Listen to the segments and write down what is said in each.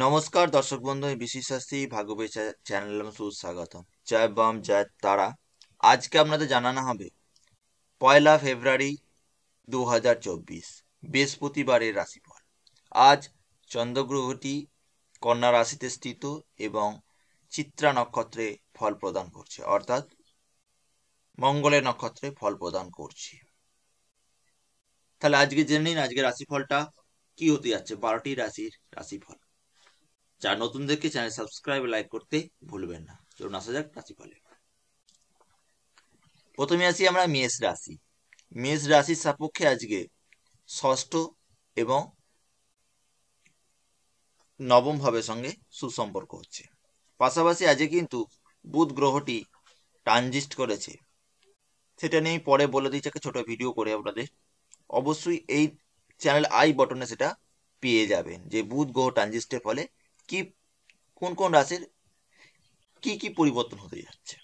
নমস্কার দর্শক বন্ধু, আমি বিশেষ শাস্ত্রী ভাগ্যবে চ্যানেল সুস্বাগতম। জয় বাম জয় তারা। আজকে আপনাদের জানানো হবে 1 ফেব্রুয়ারি 2024 বৃহস্পতিবারের রাশিফল। আজ চন্দ্রগ্রহটি কন্যা রাশিতে স্থিত এবং চিত্রা নক্ষত্রে ফল প্রদান করছে, অর্থাৎ মঙ্গলের নক্ষত্রে ফল প্রদান করছে। তাহলে আজকে জেনে নিন আজকে রাশিফলটা কি হতে যাচ্ছে, 12টি রাশির রাশিফল। যারা নতুনদেরকে চ্যানেল সাবস্ক্রাইব লাইক করতে ভুলবেন না। চলুন আসা যাক রাশিফলে। প্রথমে আসি আমরা মেষ রাশি। মেষ রাশির সাপেক্ষে আজকে ষষ্ঠ এবং নবম ভাবের সঙ্গে সুসম্পর্ক হচ্ছে। পাশাপাশি আজকে কিন্তু বুধ গ্রহটি ট্রানজিট করেছে, সেটা নিয়ে পরে বলে দিচ্ছি, একটা ছোট ভিডিও করে আপনাদের। অবশ্যই এই চ্যানেল আই বটনে সেটা পেয়ে যাবেন যে বুধ গ্রহ ট্রানজিটের ফলে কি কোন কোন রাশির কি কি পরিবর্তন হতে যাচ্ছে।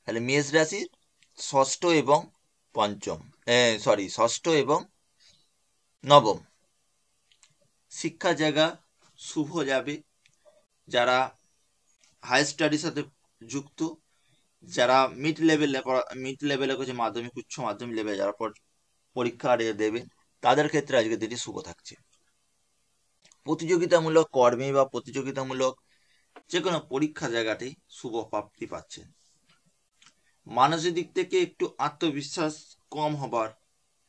তাহলে মেষ রাশির ষষ্ঠ এবং ষষ্ঠ এবং নবম শিক্ষা জায়গা শুভ যাবে। যারা হাই স্টাডির সাথে যুক্ত, যারা মিড লেভেলে করছে, মাধ্যমিক উচ্চ মাধ্যমিক লেভেলে যারা পরীক্ষা দেবেন, তাদের ক্ষেত্রে আজকে দিনটি শুভ থাকছে। প্রতিযোগিতামূলক কর্মে বা প্রতিযোগিতামূলক যে কোনো পরীক্ষা জায়গাতেই শুভ প্রাপ্তি পাচ্ছেন। মানসিক দিক থেকে একটু আত্মবিশ্বাস কম হবার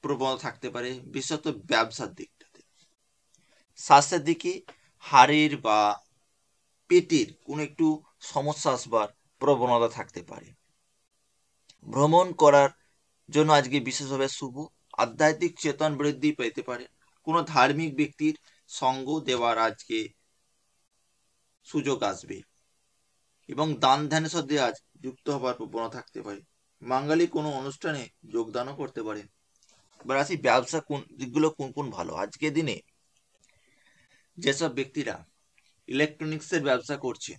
প্রবণতা থাকতে পারে, বিশেষত ব্যবসার দিকটাতে। স্বাস্থ্যের দিকে হাড়ের বা পেটের কোনো একটু সমস্যা আসবার প্রবণতা থাকতে পারে। ভ্রমণ করার জন্য আজকে বিশেষভাবে শুভ। আধ্যাত্মিক চেতন বৃদ্ধি পেতে পারে। কোনো ধার্মিক ব্যক্তির সঙ্গ দেওয়ার আজকে সুযোগ আসবে এবং দান ধ্যানের সাথে আজ যুক্ত হবার প্রবণতা থাকতে পারে। মাঙ্গলিক কোনো অনুষ্ঠানে যোগদানও করতে পারে। এবার আসি ব্যবসা কোন দিকগুলো কোন কোন ভালো আজকের দিনে। যেসব ব্যক্তিরা ইলেকট্রনিক্সের ব্যবসা করছে,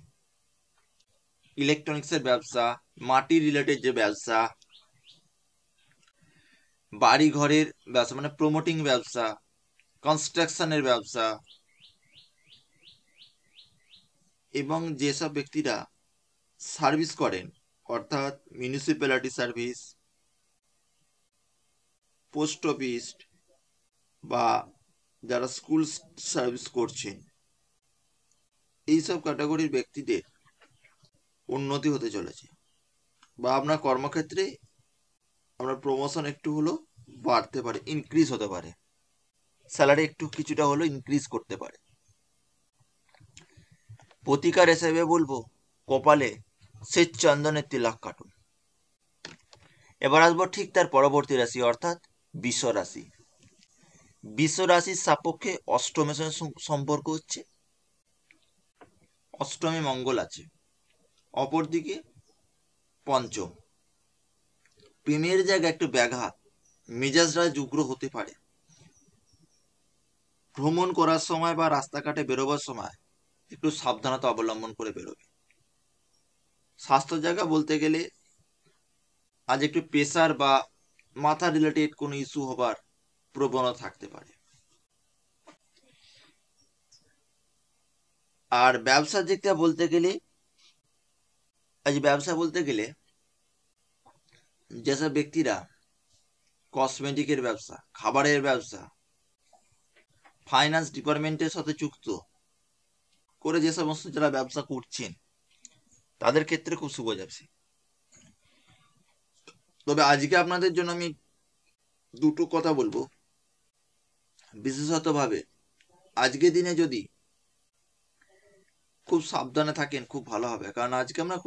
ইলেকট্রনিক্সের ব্যবসা, মাটি রিলেটেড যে ব্যবসা, বাড়ি ঘরের ব্যবসা মানে প্রমোটিং ব্যবসা, কনস্ট্রাকশনের ব্যবসা, এবং যেসব ব্যক্তিরা সার্ভিস করেন, অর্থাৎ মিউনিসিপ্যালিটি সার্ভিস, পোস্ট অফিস বা যারা স্কুল সার্ভিস করছেন, এইসব ক্যাটাগরির ব্যক্তিদের উন্নতি হতে চলেছে। বা আপনার কর্মক্ষেত্রে আপনার প্রমোশন একটু হলো বাড়তে পারে, ইনক্রিজ হতে পারে, স্যালারি একটু কিছুটা হলো ইনক্রিজ করতে পারে। প্রতিকার হিসেবে বলবো কপালে শ্বেত চন্দনের তিলক কাটুন। এবার আসবো ঠিক তার পরবর্তী রাশি, অর্থাৎ বৃষ রাশি। বৃষ রাশির সাপেক্ষে অষ্টমের সঙ্গে সম্পর্ক হচ্ছে। অষ্টমে মঙ্গল আছে, অপরদিকে পঞ্চম। প্রেমের জায়গায় একটু ব্যাঘাত, মেজাজরা উগ্র হতে পারে। ভ্রমণ করার সময় বা রাস্তাঘাটে বেরোবার সময় একটু সাবধানতা অবলম্বন করে বেরোবে। স্বাস্থ্য জায়গা বলতে গেলে আজ একটু প্রেসার বা মাথা রিলেটেড কোনো ইস্যু হবার প্রবণতা থাকতে পারে। আর ব্যবসার দিকটা বলতে গেলে যেসব ব্যক্তিরা কসমেটিকের ব্যবসা, খাবারের ব্যবসা, ফাইন্যান্স ডিপার্টমেন্টের সাথে যুক্ত করে যে সমস্ত যারা ব্যবসা করছেন, তাদের ক্ষেত্রে খুব শুভ যাচ্ছে। তবে আজকে আপনাদের জন্য আমি দুটো কথা বলবো বিশেষত ভাবে। আজকের দিনে যদি খুব সাবধানে থাকেন খুব ভালো হবে, কারণ আজকে আমরা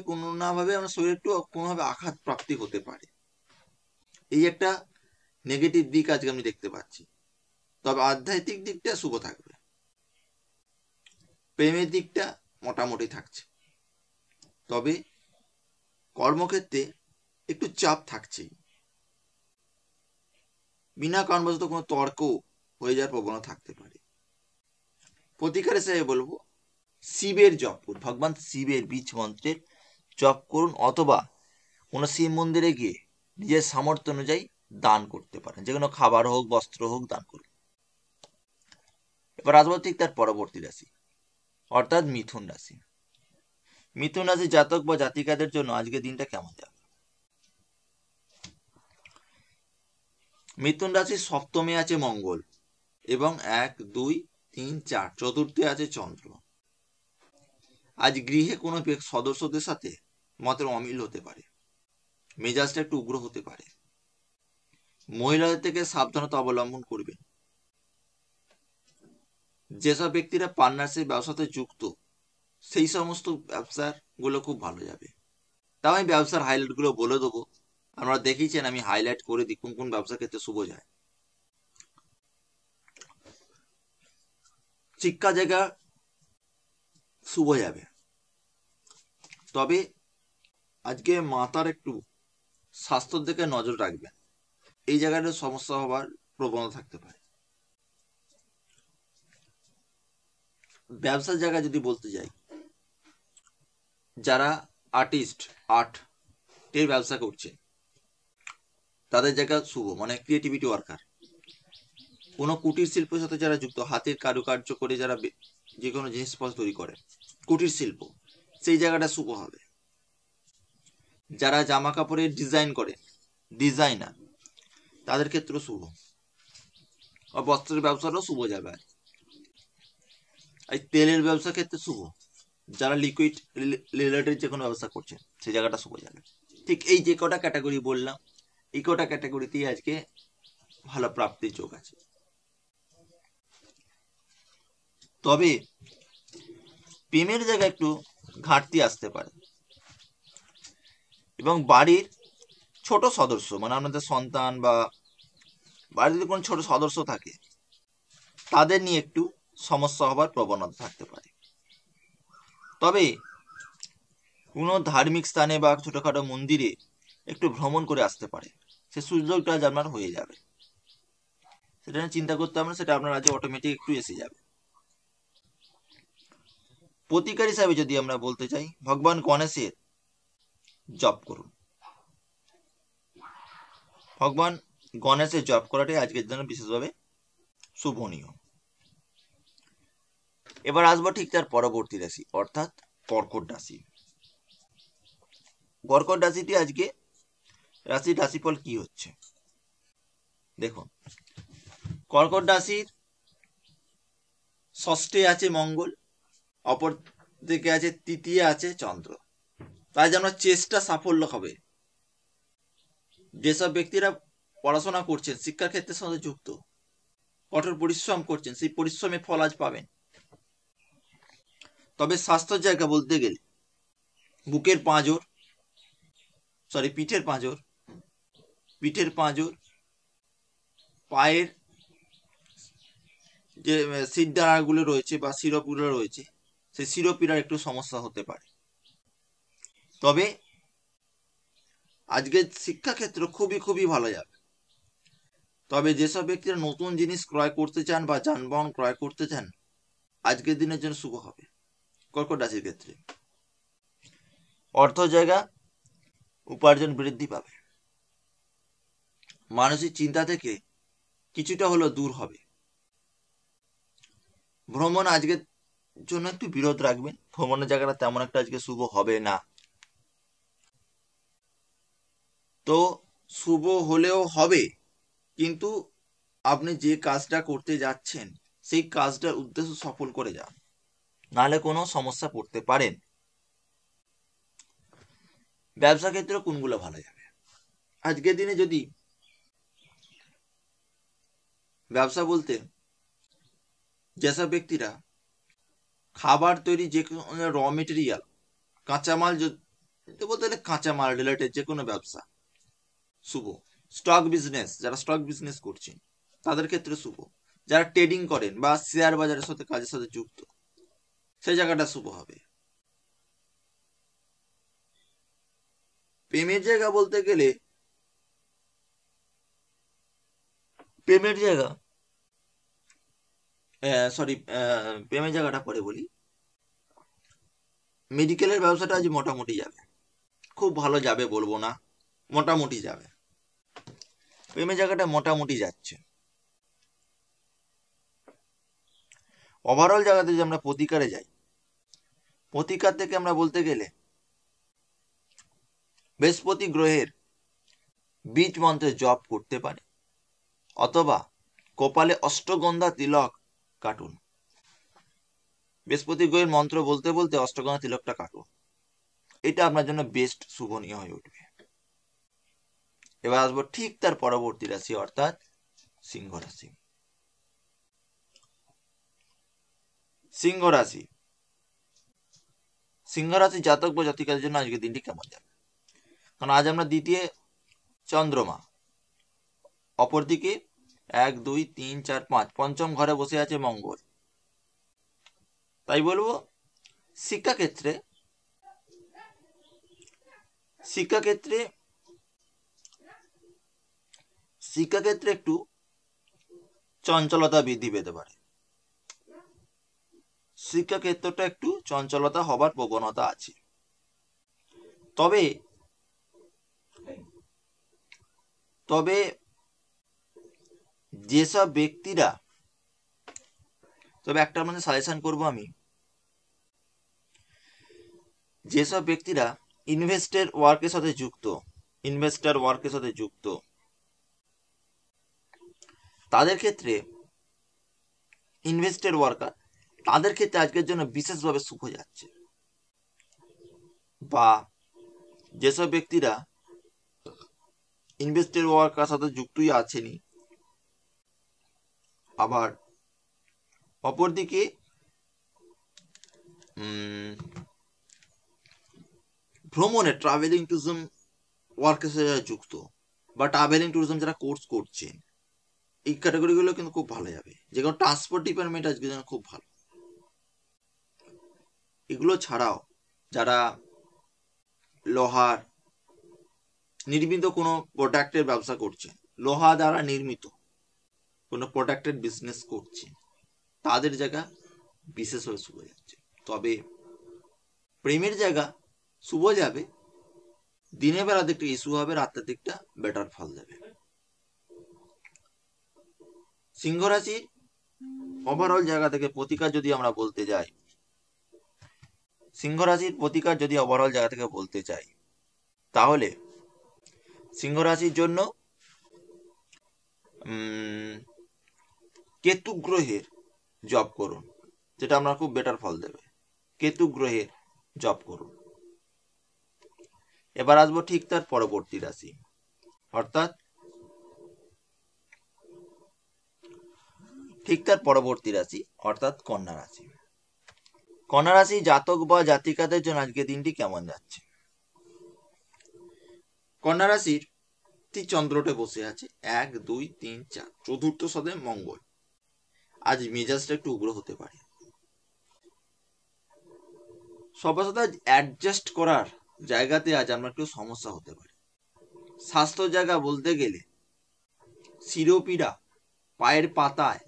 কোনো না ভাবে আমরা শরীরে একটু কোনোভাবে আঘাত প্রাপ্তি হতে পারে। এই একটা নেগেটিভ দিক আজকে আমি দেখতে পাচ্ছি। তবে আধ্যাত্মিক দিকটা শুভ থাকবে, প্রেমের দিকটা মোটামুটি থাকছে। তবে কর্মক্ষেত্রে একটু চাপ থাকছেই, বিনা কারণবশত কোনো তর্ক হয়ে যাওয়ার প্রবণতা থাকতে পারে। প্রতিকার হিসেবে বলবো শিবের জপ করুন, ভগবান শিবের বীজ মন্ত্রের জপ করুন, অথবা কোনো শিব মন্দিরে গিয়ে নিজের সামর্থ্য অনুযায়ী দান করতে পারেন, যে কোনো খাবার হোক বস্ত্র হোক দান করুন। এবার আসবো ঠিক তার পরবর্তী রাশি, অর্থাৎ মিথুন রাশি। মিথুন রাশি জাতক বা জাতিকাদের জন্য আজকের দিনটা কেমন যাবে? মিথুন রাশির সপ্তমে আছে মঙ্গল এবং 1, 2, 3, 4 চতুর্থে আছে চন্দ্র। আজ গৃহে কোনো সদস্যদের সাথে মতের অমিল হতে পারে, মেজাজটা একটু উগ্র হতে পারে, মহিলাদের থেকে সাবধানতা অবলম্বন করবেন। যেসব ব্যক্তিরা পার্টনারশিপ ব্যবসাতে যুক্ত সেই সমস্ত ব্যবসার গুলো খুব ভালো যাবে। তাও আমি ব্যবসার হাইলাইট গুলো বলে দেবো, আপনারা দেখেছেন আমি হাইলাইট করে দিই কোন কোন ব্যবসা ক্ষেত্রে শুভ যায়। শিক্ষা জায়গা শুভ যাবে, তবে আজকে মাতার একটু স্বাস্থ্যের দিকে নজর রাখবেন, এই জায়গাটা সমস্যা হবার প্রবণতা থাকতে পারে। ব্যবসার জায়গা যদি বলতে যাই, যারা আর্টিস্ট আর্টের ব্যবসা করছে তাদের জায়গা শুভ, মানে ক্রিয়েটিভিটি ওয়ার্কার, কোনো কুটির শিল্পের সাথে যারা যুক্ত, হাতের কারুকার্য করে যারা যে কোনো জিনিসপত্র তৈরি করে, কুটির শিল্প, সেই জায়গাটা শুভ হবে। যারা জামা কাপড়ের ডিজাইন করে, ডিজাইনার, তাদের ক্ষেত্রে শুভ। আর বস্ত্রের ব্যবসাটাও শুভ যাবে। আর তেলের ব্যবসা ক্ষেত্রে শুভ, যারা লিকুইড রিলেটেড যে কোনো ব্যবসা করছে সেই জায়গাটা শুভ যাবে। ঠিক এই যে কটা ক্যাটাগরি বললাম, এই কটা ক্যাটাগরিতেই আজকে ভালো প্রাপ্তির যোগ আছে। তবে প্রেমের জায়গায় একটু ঘাটতি আসতে পারে, এবং বাড়ির ছোট সদস্য, মানে আপনাদের সন্তান বা বাড়িতে কোনো ছোট সদস্য থাকে তাদের নিয়ে একটু সমস্যা হবার প্রবণতা থাকতে পারে। তবে কোনো ধার্মিক স্থানে বা ছোটখাটো মন্দিরে একটু ভ্রমণ করে আসতে পারে, সে সুযোগটা আপনার হয়ে যাবে, সেটা নিয়ে চিন্তা করতে হবে না, সেটা আপনার আজ অটোমেটিক একটু এসে যাবে। প্রতিকার হিসাবে যদি আমরা বলতে চাই, ভগবান গণেশের জপ করুন। ভগবান গণেশের জপ করাটাই আজকের জন্য বিশেষভাবে শুভনীয়। এবার আসবো ঠিক তার পরবর্তী রাশি, অর্থাৎ কর্কট রাশি। কর্কট রাশিটি আজকে রাশিফল কি হচ্ছে দেখুন। কর্কট রাশির ষষ্ঠে আছে মঙ্গল, অপর দিকে আছে তৃতীয় আছে চন্দ্র। তাই যেন চেষ্টা সাফল্য হবে। যেসব ব্যক্তিরা পড়াশোনা করছেন, শিক্ষার ক্ষেত্রের সাথে যুক্ত, কঠোর পরিশ্রম করছেন, সেই পরিশ্রমের ফল আজ পাবেন। তবে স্বাস্থ্যের জায়গা বলতে গেলে পিঠের পাঁজর, পায়ের যে শিরদাঁড়াগুলো রয়েছে বা শিরোপগুলো রয়েছে, সেই শিরোপীড়ার একটু সমস্যা হতে পারে। তবে আজকের শিক্ষাক্ষেত্র খুবই ভালো যাবে। তবে যেসব ব্যক্তিরা নতুন জিনিস ক্রয় করতে চান বা যানবাহন ক্রয় করতে চান, আজকের দিনের জন্য শুভ হবে। কর্কট রাশির ক্ষেত্রে অর্থ জায়গা উপার্জন বৃদ্ধি পাবে, মানসিক চিন্তা থেকে কিছুটা হলেও দূর হবে। ভ্রমণ আজকের জন্য একটু বিরত রাখবেন, ভ্রমণের জায়গাটা তেমন একটা আজকে শুভ হবে না। তো শুভ হলেও হবে, কিন্তু আপনি যে কাজটা করতে যাচ্ছেন সেই কাজটার উদ্দেশ্য সফল করে যান, নাহলে কোনো সমস্যা পড়তে পারেন। ব্যবসা ক্ষেত্রে কোনগুলো ভালো যাবে? আজকের দিনে যদি ব্যবসা বলতে, যেসব ব্যক্তিরা খাবার তৈরি, যে কোনো র মেটেরিয়াল, কাঁচামাল, বলতে গেলে কাঁচামাল রিলেটেড যে কোনো ব্যবসা শুভ। স্টক বিজনেস, যারা স্টক বিজনেস করছেন তাদের ক্ষেত্রে শুভ। যারা ট্রেডিং করেন বা শেয়ার বাজারের সাথে কাজের সাথে যুক্ত, সেই জায়গাটা শুভ হবে। প্রেমের জায়গা বলতে গেলে, প্রেমের জায়গাটা পরে বলি। মেডিকেলের ব্যবসাটা আজ মোটামুটি যাবে, খুব ভালো যাবে বলবো না, মোটামুটি যাবে। প্রেমের জায়গাটা মোটামুটি যাচ্ছে। ওভারঅল জায়গাতে যদি আমরা প্রতিকারে যাই, প্রতিকার থেকে আমরা বলতে গেলে বৃহস্পতি গ্রহের বীজ মন্ত্রে জপ করতে পারে, অথবা কপালে অষ্টগন্ধা তিলক কাটুন। বৃহস্পতি গ্রহের মন্ত্র বলতে বলতে অষ্টগন্ধা তিলকটা কাটুন, এটা আপনার জন্য বেস্ট শুভনীয় হয়ে উঠবে। এবার আসবো ঠিক তার পরবর্তী রাশি, অর্থাৎ সিংহ রাশি। সিংহ রাশি, সিংহ রাশি জাতক বা জাতিকাদের জন্য আজকের দিনটি কেমন যাবে? কারণ আজ আমরা দ্বিতীয় চন্দ্রমা, অপরদিকে 1 2 3 4 5 পঞ্চম ঘরে বসে আছে মঙ্গল। তাই বলবো শিক্ষাক্ষেত্রে একটু চঞ্চলতা বৃদ্ধি পেতে পারে। শিক্ষাক্ষেত্রটা একটু চঞ্চলতা হবার প্রবণতা আছে। তবে যেসব ব্যক্তিরা, তবে একটা মানে সাজেশন করব আমি, যেসব ব্যক্তিরা ইনভেস্টর ওয়ার্কের সাথে যুক্ত তাদের ক্ষেত্রে, ইনভেস্টর ওয়ার্কার, তাদের ক্ষেত্রে আজকের জন্য বিশেষভাবে শুভ যাচ্ছে। বা যেসব ব্যক্তিরা ইনভেস্টর ওয়ার্কার সাথে যুক্তই আছেনি, আবার অপরদিকে ভ্রমণে ট্রাভেলিং ট্যুরিজম ওয়ার্কের সাথে যারা যুক্ত, বা ট্রাভেলিং ট্যুরিজম যারা কোর্স করছেন, এই ক্যাটাগরিগুলো কিন্তু খুব ভালো যাবে। যে কোনো ট্রান্সপোর্ট ডিপার্টমেন্ট আজকে যেন খুব ভালো। এগুলো ছাড়াও যারা লোহার নির্মিত কোনো প্রোডাক্টের ব্যবসা করছে, লোহা দ্বারা নির্মিত কোনো প্রোডাক্টের বিজনেস করছে, তাদের জায়গা বিশেষভাবে শুভ যাচ্ছে। তবে প্রেমের জায়গা শুভ যাবে, দিনের বেলা দিকটা ইস্যু হবে, রাতের দিকটা বেটার ফল দেবে। সিংহ রাশির ওভারঅল জায়গা থেকে প্রতিকার যদি আমরা বলতে যাই, তাহলে সিংহ রাশির জন্য কেতু গ্রহের জপ করুন, যেটা আমরা খুব বেটার ফল দেবে। কেতু গ্রহের জপ করুন। এবার আসবো ঠিক তার পরবর্তী রাশি, অর্থাৎ কন্যা রাশি। কন্যা রাশি জাতক বা জাতিকাদের জন্য আজকে দিনটি কেমন যাচ্ছে? কন্যা রাশির চন্দ্রটে বসে আছে 1 2 3 4, চতুর্থ সদে মঙ্গল। আজ মেজাজটা একটু উগ্র হতে পারে, সবার সাথে অ্যাডজাস্ট করার জায়গাতে আজ আমরা একটু সমস্যা হতে পারে। স্বাস্থ্য জায়গা বলতে গেলে শিরোপীড়া, পায়ের পাতায়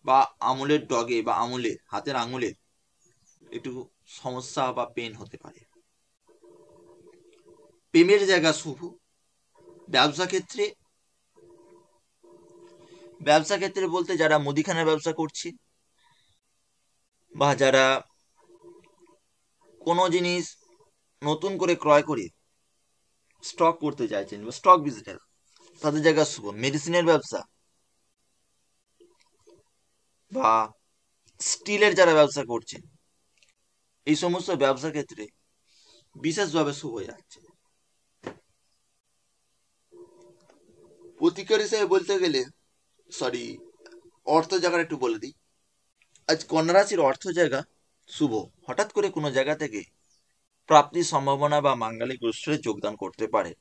বা আঙুলের ডগে বা হাতের আঙুলের একটু সমস্যা বা পেন হতে পারে। প্রেমের জায়গা শুভ। ব্যবসা ক্ষেত্রে বলতে যারা মুদিখানার ব্যবসা করছে, বা যারা কোনো জিনিস নতুন করে ক্রয় করে স্টক করতে চাইছেন, বা স্টক বিজনেস, তাদের জায়গা শুভ। মেডিসিনের ব্যবসা বা স্টিলের যারা ব্যবসা করছেন, এই সমস্ত ব্যবসা ক্ষেত্রে বিশেষভাবে শুভ যাচ্ছে। প্রতিকার হিসেবে বলতে গেলে অর্থ জায়গাটা একটু বলে দিই। আজ কন্যা রাশির অর্থ জায়গা শুভ। হঠাৎ করে কোনো জায়গা থেকে প্রাপ্তির সম্ভাবনা বা মাঙ্গলিক উৎসবে যোগদান করতে পারে।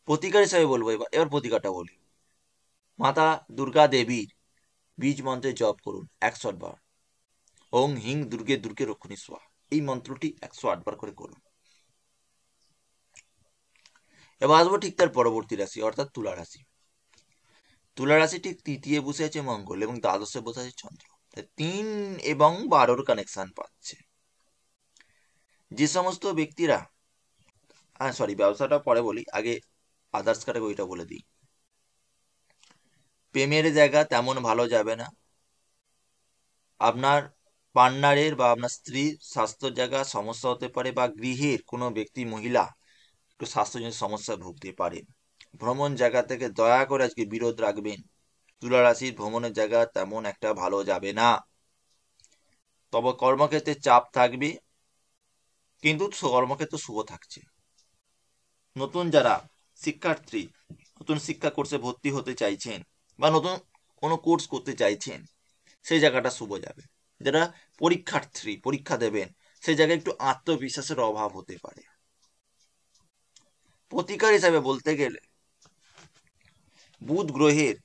প্রতিকার হিসেবে বলবো, এবার প্রতিকারটা বলি। মাতা দুর্গা দেবীর বীজ মন্ত্রে জপ করুন 108 বার। ওং হিং দুর্গে দুর্গে রক্ষণী স্বাহা, এই মন্ত্রটি 108 বার করে করুন। এবার আসবো ঠিক তার পরবর্তী রাশি, অর্থাৎ তুলা রাশি। তুলা রাশি ঠিক তৃতীয় বসে আছে মঙ্গল এবং দ্বাদশে বসে আছে চন্দ্র। 3 এবং 12 কানেকশন পাচ্ছে। যে সমস্ত ব্যক্তিরা, ব্যবসাটা পরে বলি, আগে আদার্স ক্যাটাগরিটা বলে দিই। প্রেমের জায়গা তেমন ভালো যাবে না। আপনার পার্টনারের বা আপনার স্ত্রীর স্বাস্থ্য জায়গা সমস্যা হতে পারে, বা গৃহের কোনো ব্যক্তি মহিলা একটু স্বাস্থ্যজনিত সমস্যায় ভুগতে পারেন। ভ্রমণ জায়গা থেকে দয়া করে আজকে বিরত রাখবেন। তুলা রাশির ভ্রমণের জায়গা তেমন একটা ভালো যাবে না, তবে কর্মক্ষেত্রে চাপ থাকবে, কিন্তু কর্মক্ষেত্র শুভ থাকছে। নতুন যারা শিক্ষার্থী নতুন শিক্ষা কোর্সে ভর্তি হতে চাইছেন বা নতুন কোনো কোর্স করতে চাইছেন, সেই জায়গাটা শুভ যাবে। যারা পরীক্ষার্থী পরীক্ষা দেবেন, সেই জায়গায় একটু আত্মবিশ্বাসের অভাব হতে পারে। প্রতিকার হিসাবে বলতে গেলে বুধ গ্রহের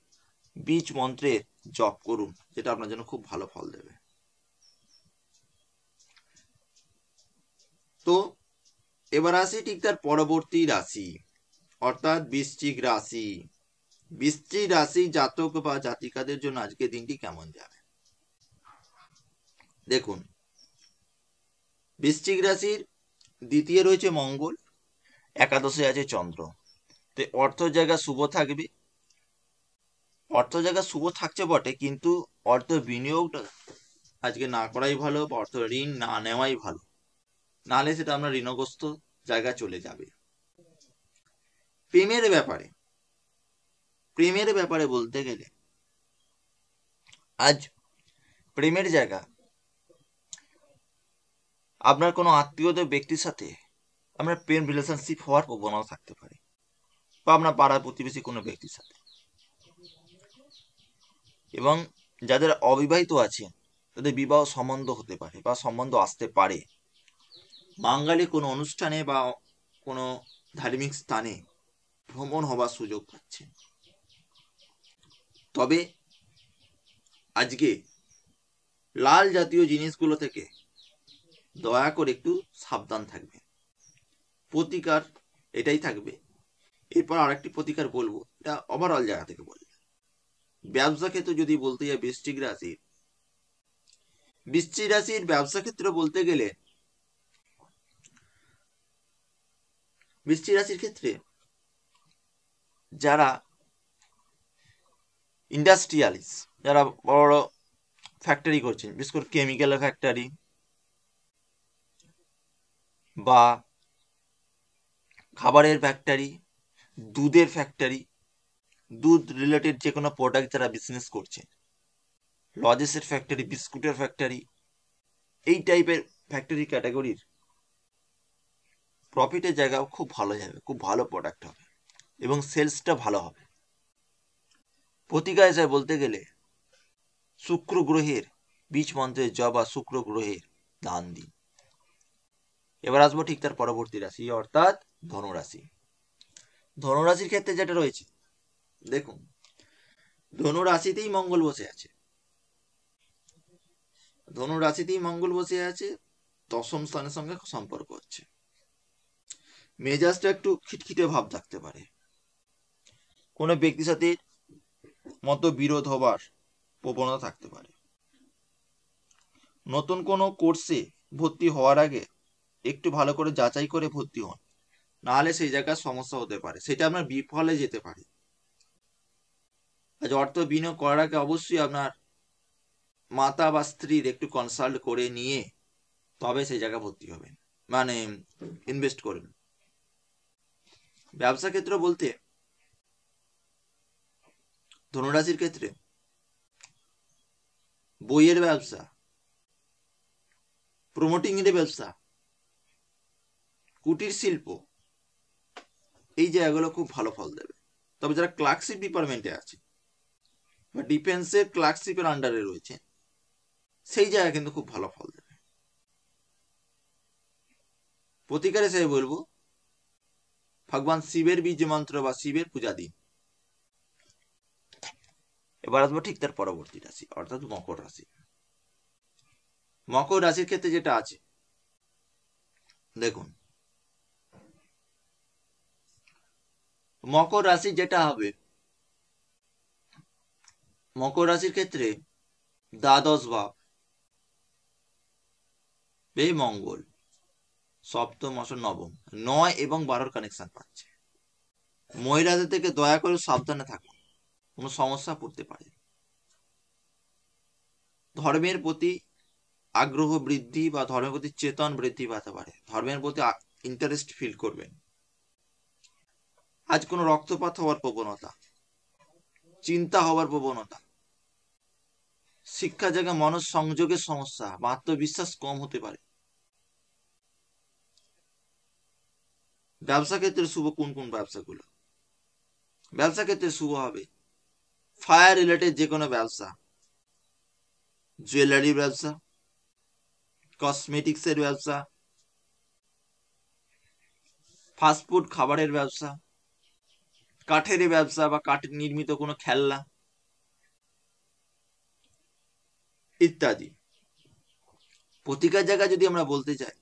বীজ মন্ত্রের জপ করুন, যেটা আপনার জন্য খুব ভালো ফল দেবে। তো এবার আসি ঠিক তার পরবর্তী রাশি, অর্থাৎ বৃশ্চিক রাশি। বৃশ্চিক রাশি জাতক বা জাতিকাদের জন্য আজকে দিনটি কেমন যাবে? দেখুন, বৃশ্চিক রাশির দ্বিতীয় রয়েছে মঙ্গল, একাদশে আছে চন্দ্র। তো অর্থ জায়গা শুভ থাকবে, অর্থ জায়গা শুভ থাকছে বটে, কিন্তু অর্থ বিনিয়োগটা আজকে না করাই ভালো, বা অর্থ ঋণ না নেওয়াই ভালো, নাহলে সেটা আমরা ঋণগ্রস্ত জায়গা চলে যাবে। প্রেমের ব্যাপারে বলতে গেলে আজ প্রেমের জায়গা আপনার কোনো আত্মীয়দের ব্যক্তির সাথে আপনার প্রেম রিলেশনশিপ হওয়ার প্রবণতা থাকতে পারে, বা আপনার পাড়া প্রতিবেশী কোনো ব্যক্তির সাথে। এবং যাদের অবিবাহিত আছেন তাদের বিবাহ সম্বন্ধ হতে পারে বা সম্বন্ধ আসতে পারে। বাঙালি কোনো অনুষ্ঠানে বা কোনো ধার্মিক স্থানে ভ্রমণ হবার সুযোগ পাচ্ছেন। তবে আজকে লাল জাতীয় জিনিসগুলো থেকে দয়া করে একটু সাবধান থাকবে। প্রতিকার এটাই থাকবে। এরপর আরেকটি প্রতিকার বলবো, এটা ওভারঅল জায়গা থেকে বলবো। ব্যবসা ক্ষেত্রে যদি বলতে যাই, বৃশ্চিক রাশির ব্যবসা ক্ষেত্রে বলতে গেলে, বৃশ্চিক রাশির ক্ষেত্রে যারা ইন্ডাস্ট্রিয়ালিস্ট, যারা বড় বড় ফ্যাক্টরি করছেন, বিশেষ করে কেমিক্যাল ফ্যাক্টরি বা খাবারের ফ্যাক্টরি, দুধের ফ্যাক্টরি, দুধ রিলেটেড যে কোনো প্রোডাক্ট যারা বিজনেস করছে, লজেসের ফ্যাক্টরি, বিস্কুটের ফ্যাক্টরি, এই টাইপের ফ্যাক্টরি ক্যাটাগরির প্রফিটের জায়গাও খুব ভালো যাবে, খুব ভালো প্রোডাক্ট হবে এবং সেলসটা ভালো হবে। প্রতিকার হিসাবে বলতে গেলে শুক্র গ্রহের বীজ মন্ত্রের জপ বা শুক্র গ্রহের দান দিন। এবার আসবো ঠিক তার পরবর্তী রাশি, অর্থাৎ ধনুরাশি। ধনুরাশির ক্ষেত্রে যেটা রয়েছে, দেখুন, ধনুরাশিতেই মঙ্গল বসে আছে। ধনুরাশিতেই মঙ্গল বসে আছে, দশম স্থানের সঙ্গে সম্পর্ক হচ্ছে। মেজাজটা একটু খিটখিটে ভাব থাকতে পারে, কোনো ব্যক্তির সাথে মতবিরোধ হবার প্রবণতা থাকতে পারে। নতুন কোনো কোর্সে ভর্তি হওয়ার আগে একটু ভালো করে যাচাই করে ভর্তি হন, নাহলে সেই জায়গায় সমস্যা হতে পারে, সেটা আপনার বিফলে যেতে পারে। আজ অর্থ বিনিয়োগ করার আগে অবশ্যই আপনার মাতা বা স্ত্রীর একটু কনসাল্ট করে নিয়ে তবে সেই জায়গায় ভর্তি হবেন, মানে ইনভেস্ট করবেন। ব্যবসা ক্ষেত্র বলতে ধনুরাশির ক্ষেত্রে বইয়ের ব্যবসা, প্রমোটিং এর ব্যবসা, কুটির শিল্প, এই জায়গাগুলো খুব ভালো ফল দেবে। তবে যারা ক্লার্কশিপ ডিপার্টমেন্টে আছে বা ডিফেন্সের ক্লার্কশিপের আন্ডারে রয়েছে, সেই জায়গায় কিন্তু খুব ভালো ফল দেবে। প্রতিকার হিসেবে বলবো, ভগবান শিবের বীজ মন্ত্র বা শিবের পূজা দিন। এবার আসবো ঠিক তার পরবর্তী রাশি, অর্থাৎ মকর রাশি। মকর রাশির ক্ষেত্রে যেটা আছে, দেখুন, মকর রাশি যেটা হবে, মকর রাশির ক্ষেত্রে দ্বাদশ ভাব এই মঙ্গল সপ্তম অষ্টম নবম 9 এবং 12 কানেকশন পাচ্ছে। মহিলাদের থেকে দয়া করে সাবধানে থাকুন, কোনো সমস্যা পড়তে পারে। ধর্মের প্রতি আগ্রহ বৃদ্ধি বা ধর্মের প্রতি চেতন বৃদ্ধি পেতে পারে, ধর্মের প্রতি ইন্টারেস্ট ফিল করবেন। আজ কোনো রক্তপাত হওয়ার প্রবণতা, চিন্তা হওয়ার প্রবণতা, শিক্ষা জায়গায় মনস সংযোগের সমস্যা বা আত্মবিশ্বাস কম হতে পারে। ব্যবসা ক্ষেত্রে শুভ কোন কোন ব্যবসাগুলো? ব্যবসা ক্ষেত্রে শুভ হবে ফায়ার রিলেটেড যে কোনো ব্যবসা, জুয়েলারি ব্যবসা, কসমেটিক্স এর ব্যবসা, ফাস্টফুড খাবারের ব্যবসা, কাঠের ব্যবসা বা কাঠের নির্মিত কোনো খেলনা ইত্যাদি। প্রতিকার জায়গা যদি আমরা বলতে চাই,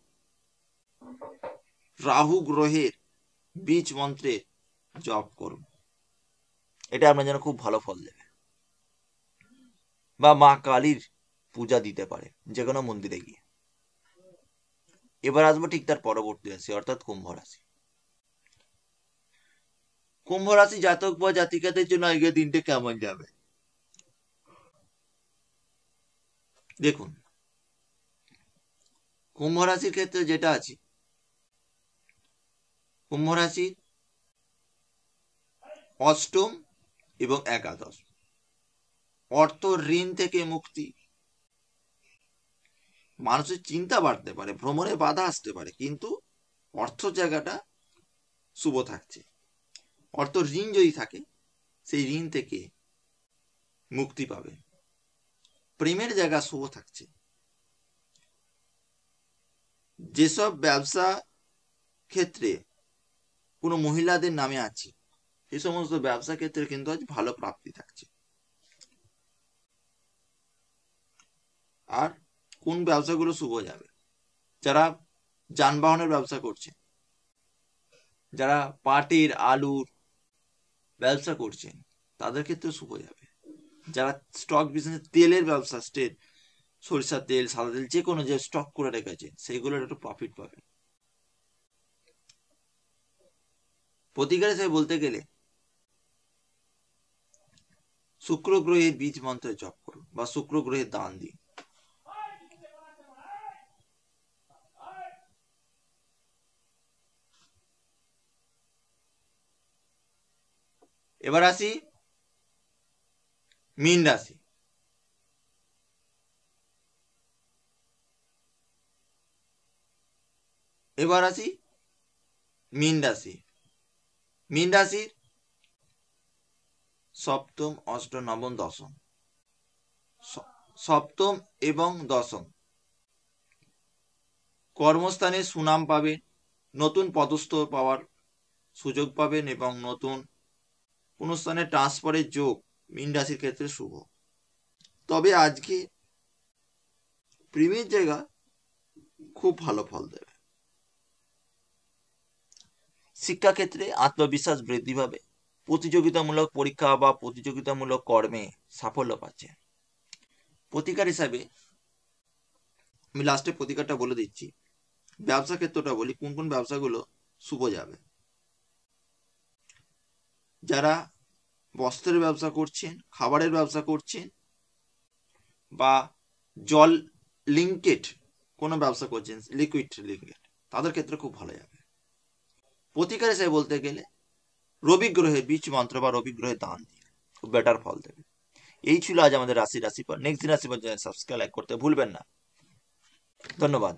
রাহু গ্রহের বীজ মন্ত্রে জপ করুন, এটা আপনার জন্য খুব ভালো ফল দেবে। বা মা কালীর পূজা দিতে পারে যে কোনো মন্দিরে গিয়ে। এবার আসবো ঠিক তার পরবর্তী রাশি, অর্থাৎ কুম্ভ রাশি। কুম্ভ রাশি জাতক বা জাতিকাদের জন্য আজকের দিনটা কেমন যাবে? দেখুন, কুম্ভ রাশির ক্ষেত্রে যেটা আছে, কুম্ভ রাশির অষ্টম এবং একাদশ, অর্থ ঋণ থেকে মুক্তি, মানুষের চিন্তা বাড়তে পারে, ভ্রমণে বাধা আসতে পারে, কিন্তু অর্থ জায়গাটা শুভ থাকছে। অর্থ ঋণ যদি থাকে সেই ঋণ থেকে মুক্তি পাবে। প্রেমের জায়গা শুভ থাকছে। যেসব ব্যবসা ক্ষেত্রে কোনো মহিলাদের নামে আছে সেই সমস্ত ব্যবসা ক্ষেত্রে কিন্তু আজ ভালো প্রাপ্তি থাকছে। আর কোন ব্যবসাগুলো শুভ যাবে? যারা যানবাহনের ব্যবসা করছে, যারা পাটের আলুর ব্যবসা করছেন তাদের ক্ষেত্রে শুভ যাবে। যারা স্টক বিজনেস, তেলের ব্যবসা, সরিষার তেল, সাদা তেল, যে কোনো যে স্টক করে রেখেছেন সেইগুলোর একটু প্রফিট পাবে। প্রতিকার হিসেবে বলতে গেলে শুক্র গ্রহের বীজ মন্ত্রে জপ করুন বা শুক্র গ্রহের দান দিন। এবার আসি মীন রাশি। এবার আসি মীন রাশি। মীন রাশির সপ্তম, অষ্টম, নবম, দশম, সপ্তম এবং দশম কর্মস্থানে সুনাম পাবেন, নতুন পদস্থ পাওয়ার সুযোগ পাবেন এবং নতুন কোন স্থানে ট্রান্সফারের যোগ মীন রাশির ক্ষেত্রে শুভ। তবে আজকে প্রেমের জায়গা খুব ভালো ফল দেবে। শিক্ষাক্ষেত্রে আত্মবিশ্বাস বৃদ্ধি পাবে, প্রতিযোগিতামূলক পরীক্ষা বা প্রতিযোগিতামূলক কর্মে সাফল্য পাচ্ছে। প্রতিকার হিসাবে আমি লাস্টে প্রতিকারটা বলে দিচ্ছি। ব্যবসা ক্ষেত্রটা বলি, কোন কোন ব্যবসাগুলো শুভ যাবে। যারা বস্ত্রের ব্যবসা করছেন, খাবারের ব্যবসা করছেন বা জল লিঙ্কেড কোনো ব্যবসা করছেন, লিকুইড লিঙ্কেড, তাদের ক্ষেত্রে খুব ভালো যাবে। প্রতিকার হিসেবে বলতে গেলে রবি গ্রহের বীজ মন্ত্র বা রবি গ্রহের দান দিয়ে খুব বেটার ফল দেবে। এই ছিল আজ আমাদের রাশিফল। নেক্সট দিন রাশিফল সাবস্ক্রাইব করতে ভুলবেন না। ধন্যবাদ।